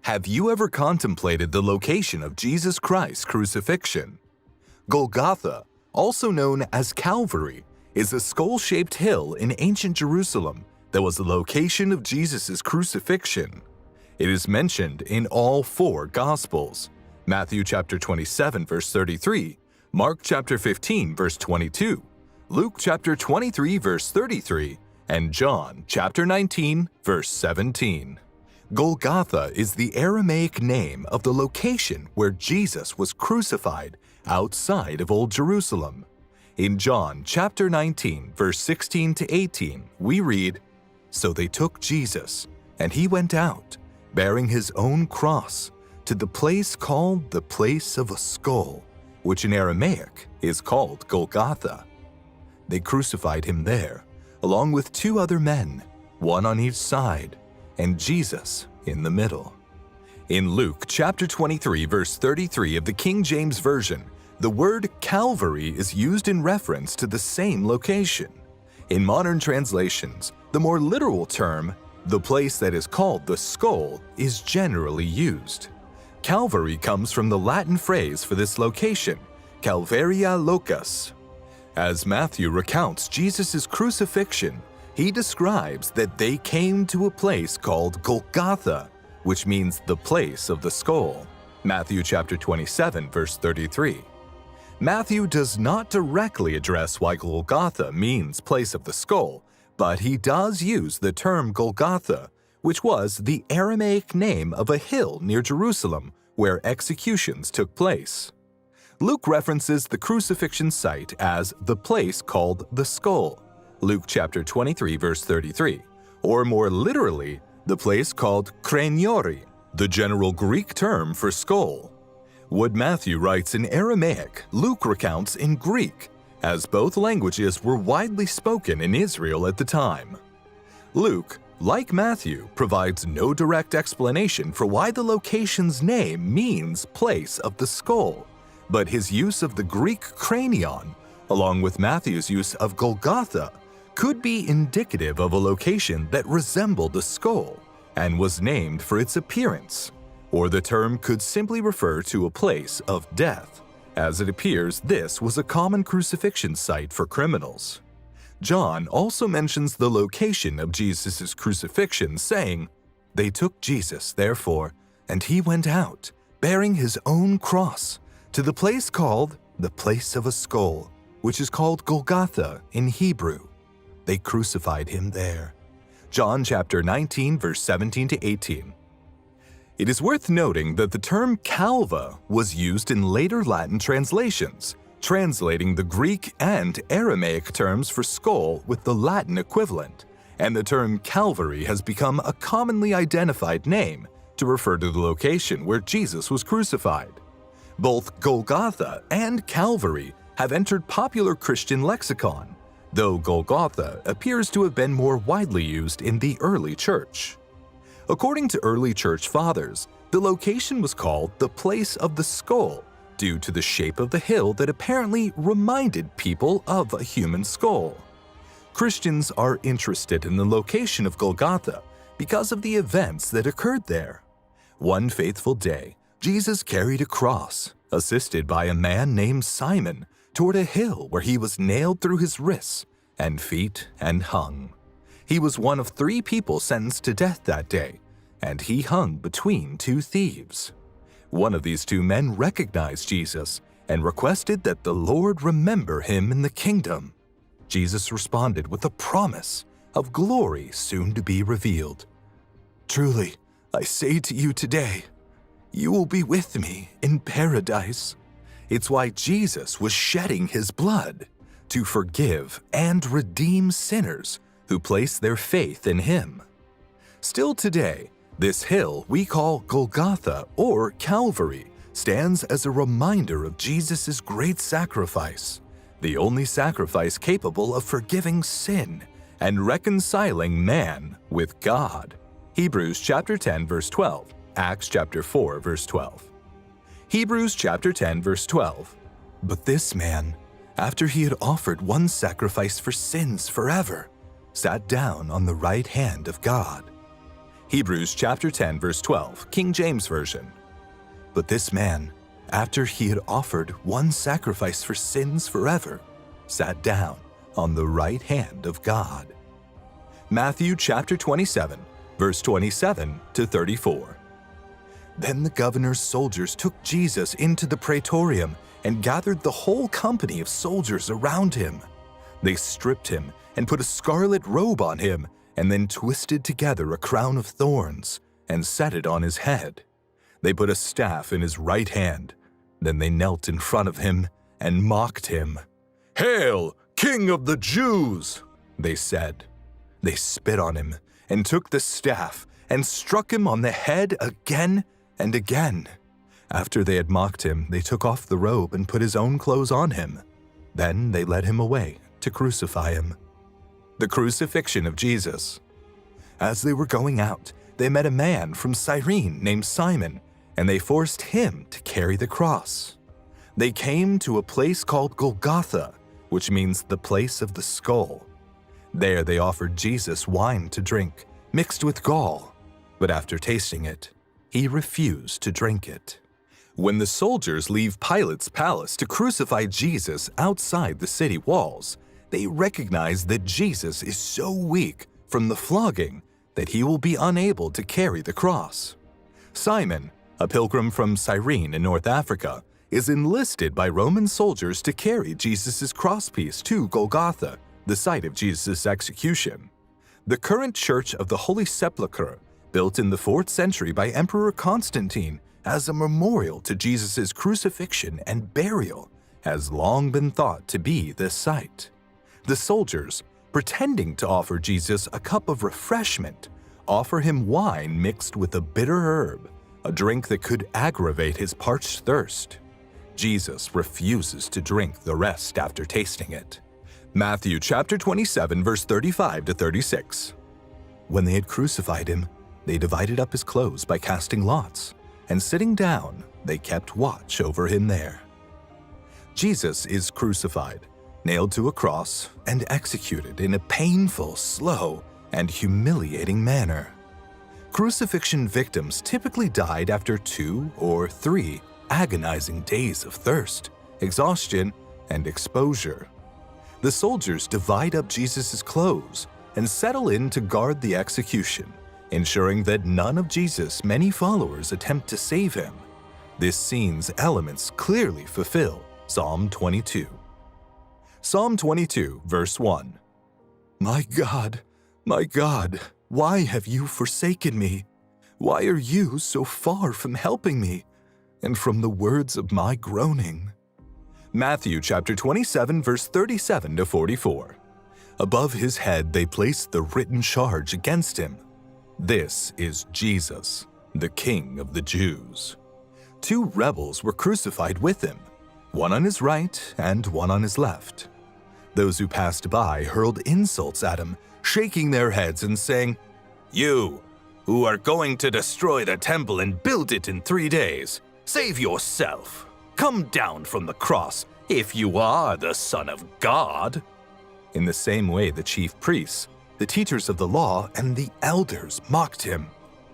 Have you ever contemplated the location of Jesus Christ's crucifixion? Golgotha, also known as Calvary, is a skull-shaped hill in ancient Jerusalem that was the location of Jesus' crucifixion. It is mentioned in all four Gospels: Matthew chapter 27, verse 33, Mark chapter 15, verse 22, Luke chapter 23, verse 33, and John chapter 19, verse 17. Golgotha is the Aramaic name of the location where Jesus was crucified outside of Old Jerusalem. In John chapter 19, verse 16 to 18, we read, "So they took Jesus, and he went out, bearing his own cross, to the place called the place of a skull, which in Aramaic is called Golgotha. They crucified him there, along with two other men, one on each side, and Jesus in the middle." In Luke chapter 23, verse 33 of the King James Version, the word Calvary is used in reference to the same location. In modern translations, the more literal term, the place that is called the skull, is generally used. Calvary comes from the Latin phrase for this location, Calvaria locus. As Matthew recounts Jesus' crucifixion, he describes that they came to a place called Golgotha, which means the place of the skull. Matthew chapter 27, verse 33. Matthew does not directly address why Golgotha means place of the skull, but he does use the term Golgotha, which was the Aramaic name of a hill near Jerusalem where executions took place. Luke references the crucifixion site as the place called the skull, Luke chapter 23, verse 33, or more literally, the place called kreniori, the general Greek term for skull. What Matthew writes in Aramaic, Luke recounts in Greek, as both languages were widely spoken in Israel at the time. Luke, like Matthew, provides no direct explanation for why the location's name means place of the skull, but his use of the Greek kranion, along with Matthew's use of Golgotha, could be indicative of a location that resembled a skull and was named for its appearance, or the term could simply refer to a place of death, as it appears this was a common crucifixion site for criminals. John also mentions the location of Jesus' crucifixion, saying, "They took Jesus, therefore, and he went out, bearing his own cross, to the place called the place of a skull, which is called Golgotha in Hebrew. They crucified him there." John chapter 19, verse 17 to 18. It is worth noting that the term calva was used in later Latin translations, translating the Greek and Aramaic terms for skull with the Latin equivalent, and the term Calvary has become a commonly identified name to refer to the location where Jesus was crucified. Both Golgotha and Calvary have entered popular Christian lexicon, though Golgotha appears to have been more widely used in the early church. According to early church fathers, the location was called the place of the skull due to the shape of the hill that apparently reminded people of a human skull. Christians are interested in the location of Golgotha because of the events that occurred there. One faithful day, Jesus carried a cross, assisted by a man named Simon, toward a hill where he was nailed through his wrists and feet and hung. He was one of 3 people sentenced to death that day, and he hung between 2 thieves. One of these 2 men recognized Jesus and requested that the Lord remember him in the kingdom. Jesus responded with a promise of glory soon to be revealed. "Truly, I say to you today, you will be with me in paradise." It's why Jesus was shedding his blood to forgive and redeem sinners who place their faith in him. Still today, this hill we call Golgotha or Calvary stands as a reminder of Jesus' great sacrifice, the only sacrifice capable of forgiving sin and reconciling man with God. Hebrews chapter 10, verse 12, Acts chapter 4, verse 12. Hebrews chapter 10, verse 12. "But this man, after he had offered one sacrifice for sins forever, sat down on the right hand of God." Hebrews chapter 10 verse 12, King James Version. But this man, after he had offered one sacrifice for sins forever, sat down on the right hand of God. Matthew chapter 27, verse 27 to 34. Then the governor's soldiers took Jesus into the praetorium and gathered the whole company of soldiers around him. They stripped him and put a scarlet robe on him, and then twisted together a crown of thorns and set it on his head. They put a staff in his right hand. Then they knelt in front of him and mocked him. "Hail, King of the Jews!" they said. They spit on him and took the staff and struck him on the head again and again. After they had mocked him, they took off the robe and put his own clothes on him. Then they led him away to crucify him. The crucifixion of Jesus. As they were going out, they met a man from Cyrene named Simon, and they forced him to carry the cross. They came to a place called Golgotha, which means the place of the skull. There they offered Jesus wine to drink, mixed with gall, but after tasting it, he refused to drink it. When the soldiers leave Pilate's palace to crucify Jesus outside the city walls, they recognize that Jesus is so weak from the flogging that he will be unable to carry the cross. Simon, a pilgrim from Cyrene in North Africa, is enlisted by Roman soldiers to carry Jesus' crosspiece to Golgotha, the site of Jesus' execution. The current Church of the Holy Sepulchre, built in the 4th century by Emperor Constantine as a memorial to Jesus' crucifixion and burial, has long been thought to be this site. The soldiers, pretending to offer Jesus a cup of refreshment, offer him wine mixed with a bitter herb, a drink that could aggravate his parched thirst. Jesus refuses to drink the rest after tasting it. Matthew chapter 27 verse 35 to 36. When they had crucified him, they divided up his clothes by casting lots, and sitting down, they kept watch over him there. Jesus is crucified, nailed to a cross, and executed in a painful, slow, and humiliating manner. Crucifixion victims typically died after 2 or 3 agonizing days of thirst, exhaustion, and exposure. The soldiers divide up Jesus' clothes and settle in to guard the execution, ensuring that none of Jesus' many followers attempt to save him. This scene's elements clearly fulfill Psalm 22. Psalm 22, verse 1. My God, why have you forsaken me? Why are you so far from helping me and from the words of my groaning? Matthew chapter 27, verse 37 to 44. Above his head they placed the written charge against him. This is Jesus, the King of the Jews. 2 rebels were crucified with him, one on his right and one on his left. Those who passed by hurled insults at him, shaking their heads and saying, "You, who are going to destroy the temple and build it in 3 days, save yourself. Come down from the cross if you are the Son of God." In the same way, the chief priests, the teachers of the law, and the elders mocked him.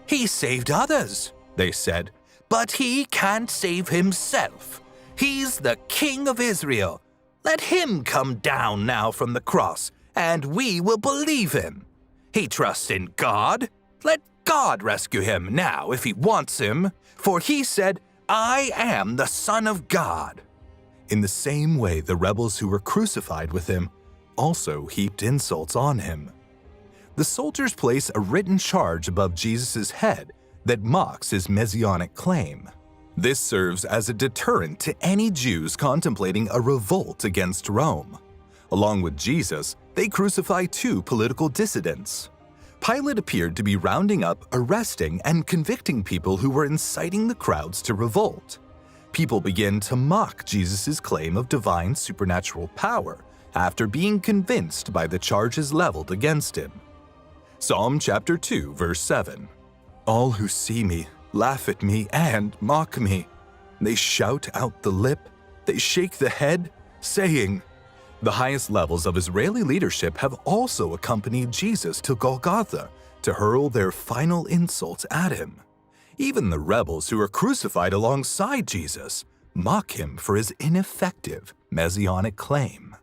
"He saved others," they said, "but he can't save himself. He's the King of Israel. Let him come down now from the cross, and we will believe him. He trusts in God. Let God rescue him now if he wants him, for he said, 'I am the Son of God.'" In the same way, the rebels who were crucified with him also heaped insults on him. The soldiers place a written charge above Jesus' head that mocks his messianic claim. This serves as a deterrent to any Jews contemplating a revolt against Rome. Along with Jesus, they crucify 2 political dissidents. Pilate appeared to be rounding up, arresting, and convicting people who were inciting the crowds to revolt. People began to mock Jesus' claim of divine supernatural power after being convinced by the charges leveled against him. Psalm chapter 2, verse 7. All who see me laugh at me and mock me. They shout out the lip, they shake the head, saying, The highest levels of Israeli leadership have also accompanied Jesus to Golgotha to hurl their final insults at him. Even the rebels who were crucified alongside Jesus mock him for his ineffective messianic claim.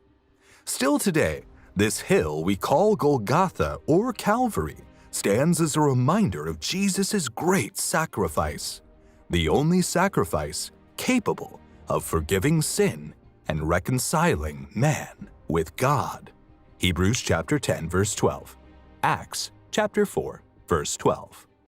Still today, this hill we call Golgotha or Calvary stands as a reminder of Jesus' great sacrifice, the only sacrifice capable of forgiving sin and reconciling man with God. Hebrews chapter 10 verse 12. Acts chapter 4 verse 12.